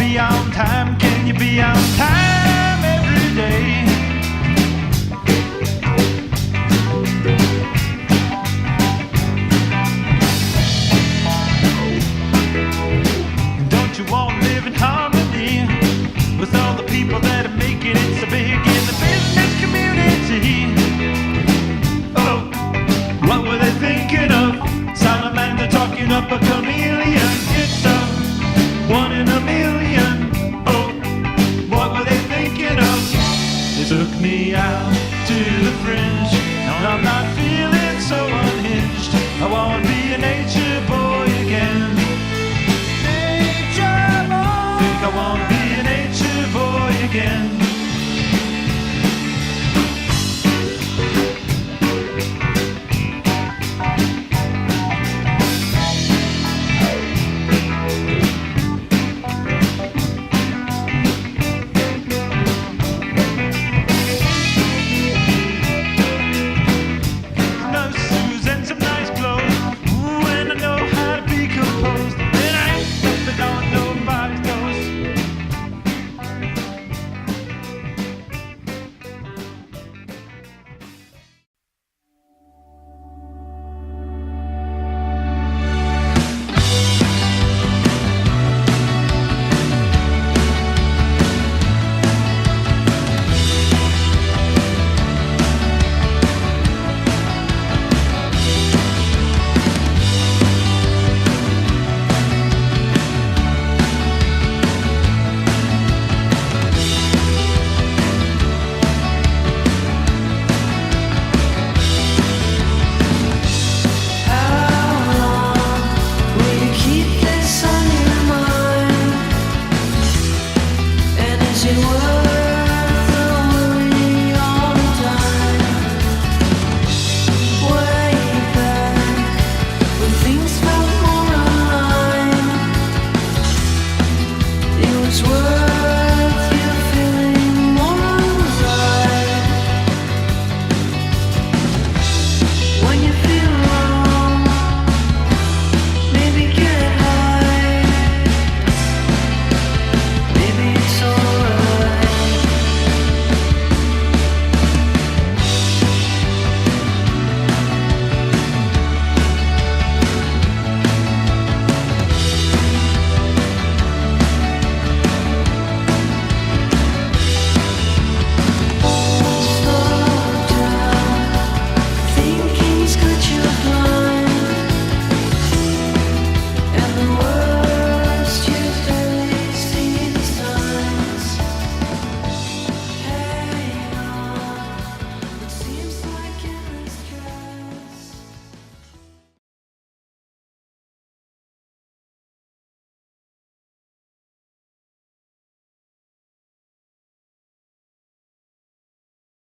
be on time? Can you be on time every day? Don't you want to live in harmony with all the people that are making it so big in the business community? Oh, what were they thinking of? Salamander talking up a chameleon. It's a one in a million. Oh, what were they thinking of? They took me out to the fringe. No, I'm not feeling so unhinged. I wanna be a nature boy again. Nature boy. Think I wanna be a nature boy again. World